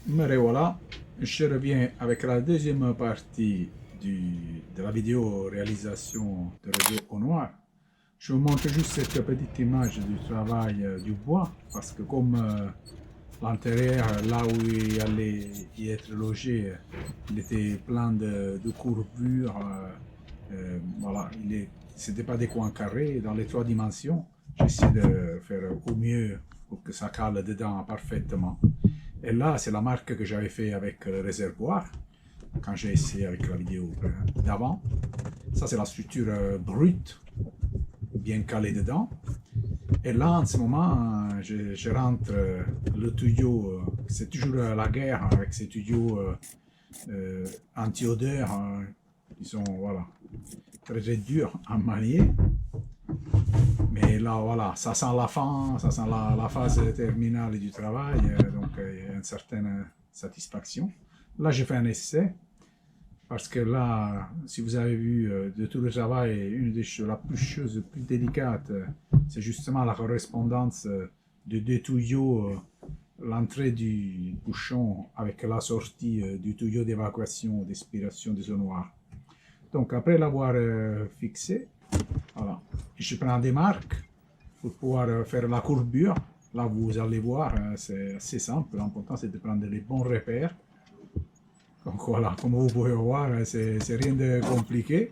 Me revoilà, je reviens avec la deuxième partie de la vidéo réalisation de réseau au noir. Je vous montre juste cette petite image du travail du bois, parce que comme l'intérieur, là où il allait y être logé, il était plein de courbures, voilà, c'était pas des coins carrés, dans les trois dimensions. J'essaie de faire au mieux pour que ça cale dedans parfaitement. Et là, c'est la marque que j'avais fait avec le réservoir, quand j'ai essayé avec la vidéo d'avant. Ça, c'est la structure brute, bien calée dedans. Et là, en ce moment, je rentre le tuyau, c'est toujours la guerre avec ces tuyaux anti-odeur, qui sont voilà, très, très durs à manier. Mais là, voilà, ça sent la fin, ça sent la phase terminale du travail, donc il y a une certaine satisfaction. Là, j'ai fait un essai, parce que là, si vous avez vu de tout le travail, une des choses, la chose la plus délicate, c'est justement la correspondance de deux tuyaux, l'entrée du bouchon avec la sortie du tuyau d'évacuation, d'aspiration des eaux noires. Donc, après l'avoir fixé, voilà, je prends des marques pour pouvoir faire la courbure. Là, vous allez voir, c'est assez simple. L'important, c'est de prendre les bons repères. Donc voilà, comme vous pouvez voir, c'est rien de compliqué.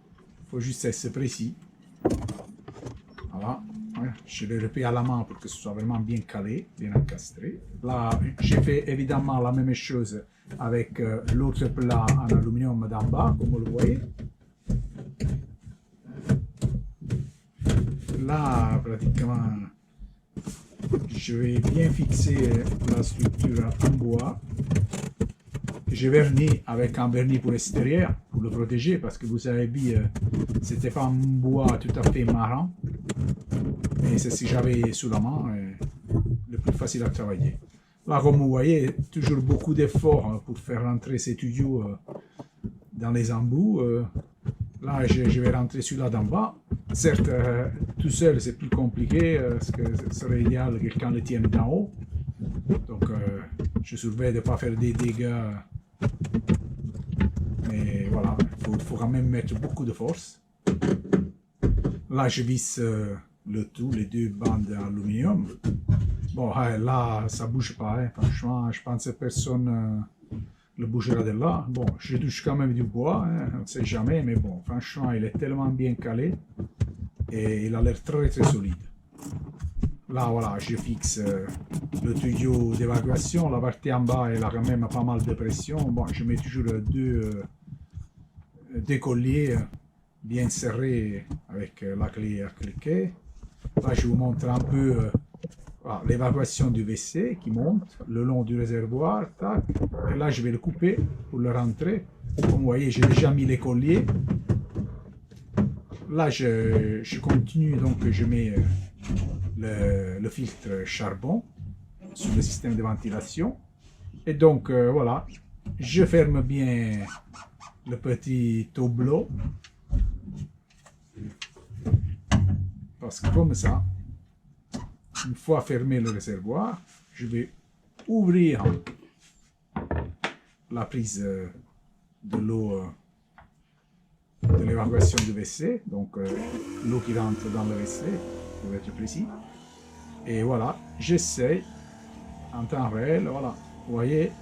Il faut juste être précis. Voilà, je le repère à la main pour que ce soit vraiment bien calé, bien encastré. Là, j'ai fait évidemment la même chose avec l'autre plat en aluminium d'en bas, comme vous le voyez. Là, pratiquement, je vais bien fixer la structure en bois. J'ai verni avec un vernis pour l'extérieur, pour le protéger, parce que vous avez vu, c'était pas un bois tout à fait marrant, mais c'est ce que j'avais sous la main, le plus facile à travailler. Là, comme vous voyez, toujours beaucoup d'efforts pour faire rentrer ces tuyaux dans les embouts. Là, je vais rentrer celui-là d'en bas. Certes, tout seul, c'est plus compliqué, parce que ce serait idéal que quelqu'un le tienne d'en haut. Donc, je surveille de ne pas faire des dégâts. Mais voilà, il faut quand même mettre beaucoup de force. Là, je visse le tout, les deux bandes d'aluminium. Bon, là, ça ne bouge pas. Hein. Franchement, je pense que personne le bougera de là. Bon, je touche quand même du bois, hein, on ne sait jamais, mais bon, franchement, il est tellement bien calé et il a l'air très très solide. Là, voilà, je fixe le tuyau d'évacuation. La partie en bas, elle a quand même pas mal de pression. Bon, je mets toujours deux colliers bien serrés avec la clé à cliquer. Là, je vous montre un peu voilà, l'évacuation du WC qui monte le long du réservoir. Tac. Et là, je vais le couper pour le rentrer. Comme vous voyez, j'ai déjà mis les colliers. Là, je continue, donc je mets le filtre charbon sur le système de ventilation. Et donc, voilà, je ferme bien le petit tableau. Parce que comme ça, une fois fermé le réservoir, je vais ouvrir la prise de l'eau de l'évacuation du WC, donc l'eau qui rentre dans le WC, pour être précis. Et voilà, j'essaie en temps réel, voilà, vous voyez,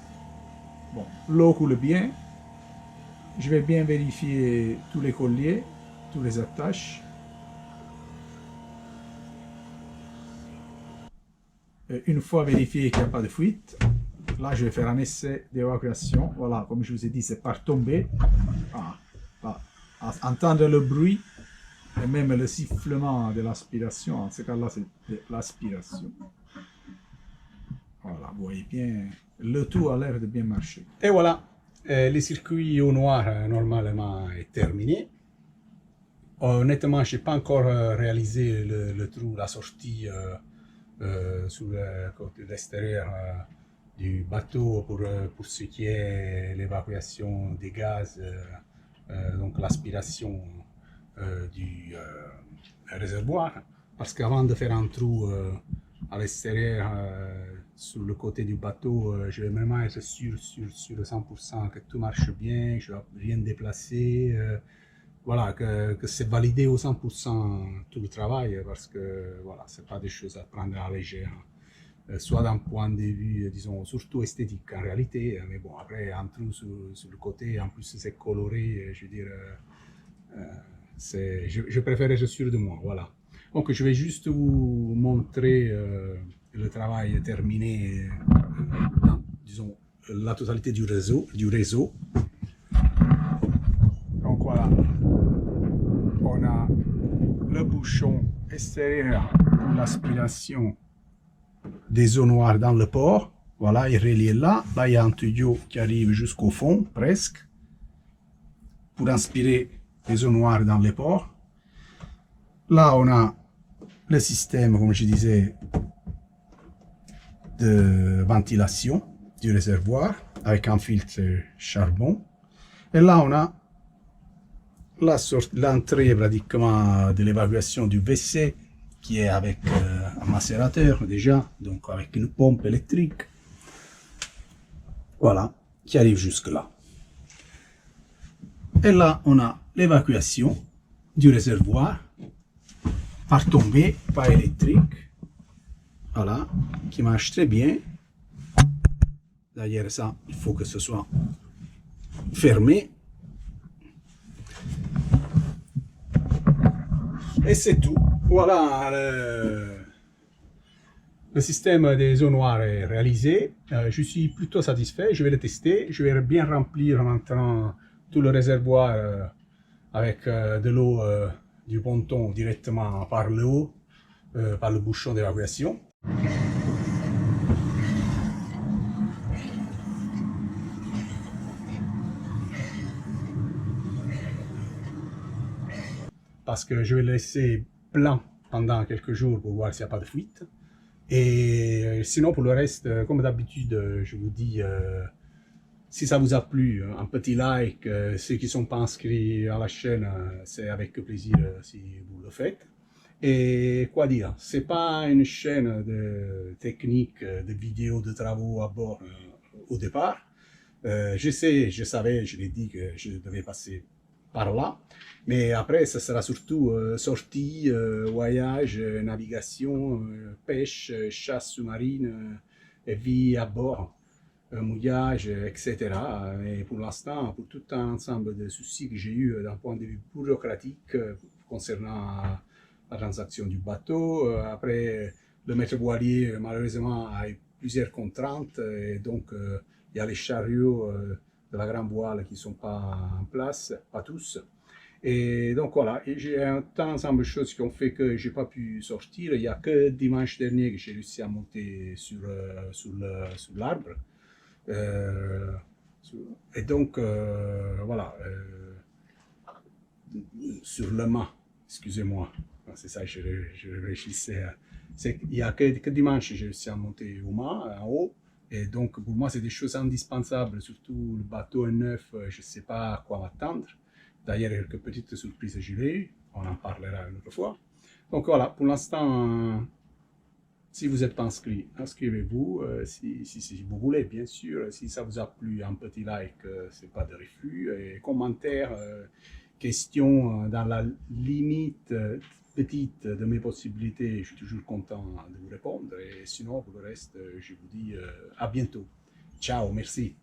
bon, l'eau coule bien. Je vais bien vérifier tous les colliers, tous les attaches. Et une fois vérifié qu'il n'y a pas de fuite, là je vais faire un essai d'évacuation. Voilà, comme je vous ai dit, c'est par tomber. Ah, entendre le bruit et même le sifflement de l'aspiration. En ce cas-là, c'est de l'aspiration. Voilà, vous voyez bien, le tout a l'air de bien marcher. Et voilà, le circuit au noir normalement est terminé. Honnêtement, je n'ai pas encore réalisé le trou, la sortie sur le côté extérieur du bateau pour ce qui est l'évacuation des gaz, donc l'aspiration du réservoir. Parce qu'avant de faire un trou à l'extérieur, sur le côté du bateau, je vais vraiment être sûr le 100% que tout marche bien, que je ne vais rien déplacer. Voilà, que c'est validé au 100% tout le travail, parce que voilà, c'est pas des choses à prendre à la légère. Soit d'un point de vue, disons, surtout esthétique en réalité, mais bon, après, en tout sur le côté, en plus c'est coloré, je veux dire, je préfère être sûr de moi, voilà. Donc je vais juste vous montrer le travail terminé dans, disons, la totalité du réseau. Donc voilà, on a le bouchon extérieur pour l'aspiration des eaux noires dans le port. Voilà, il est relié là. Là, il y a un tuyau qui arrive jusqu'au fond, presque, pour inspirer les eaux noires dans les ports. Là, on a le système, comme je disais, de ventilation du réservoir avec un filtre charbon. Et là, on a l'entrée pratiquement de l'évacuation du WC qui est avec un macérateur déjà, donc avec une pompe électrique. Voilà, qui arrive jusque là. Et là, on a l'évacuation du réservoir par tombée, par électrique. Voilà, qui marche très bien. D'ailleurs, ça, il faut que ce soit fermé. Et c'est tout. Voilà, le système des eaux noires est réalisé. Je suis plutôt satisfait. Je vais le tester. Je vais bien remplir maintenant tout le réservoir avec de l'eau du ponton directement par le haut, par le bouchon d'évacuation. Parce que je vais le laisser plein pendant quelques jours pour voir s'il n'y a pas de fuite. Et sinon, pour le reste, comme d'habitude, je vous dis, si ça vous a plu, un petit like. Ceux qui ne sont pas inscrits à la chaîne, c'est avec plaisir si vous le faites. Et quoi dire, c'est pas une chaîne de techniques, de vidéos de travaux à bord au départ. Je savais, je l'ai dit que je devais passer par là. Mais après, ça sera surtout sortie, voyage, navigation, pêche, chasse sous-marine, vie à bord, mouillage, etc. Et pour l'instant, pour tout un ensemble de soucis que j'ai eu d'un point de vue bureaucratique concernant la transaction du bateau, après le maître voilier malheureusement a eu plusieurs contraintes et donc il y a les chariots de la grande voile qui ne sont pas en place, pas tous. Et donc voilà, j'ai un tas d'ensemble de choses qui ont fait que je n'ai pas pu sortir. Il n'y a que dimanche dernier que j'ai réussi à monter sur l'arbre. Et donc voilà, sur le mât, excusez-moi, c'est ça que je réfléchissais. Il n'y a que dimanche que j'ai réussi à monter au mât, en haut. Et donc pour moi, c'est des choses indispensables, surtout le bateau est neuf, je ne sais pas à quoi m'attendre. D'ailleurs, quelques petites surprises j'ai eues, on en parlera une autre fois. Donc voilà, pour l'instant, si vous n'êtes pas inscrit, inscrivez-vous. Si vous voulez, bien sûr. Si ça vous a plu, un petit like, c'est pas de refus. Et commentaires, questions dans la limite petite de mes possibilités, je suis toujours content de vous répondre. Et sinon, pour le reste, je vous dis à bientôt. Ciao, merci.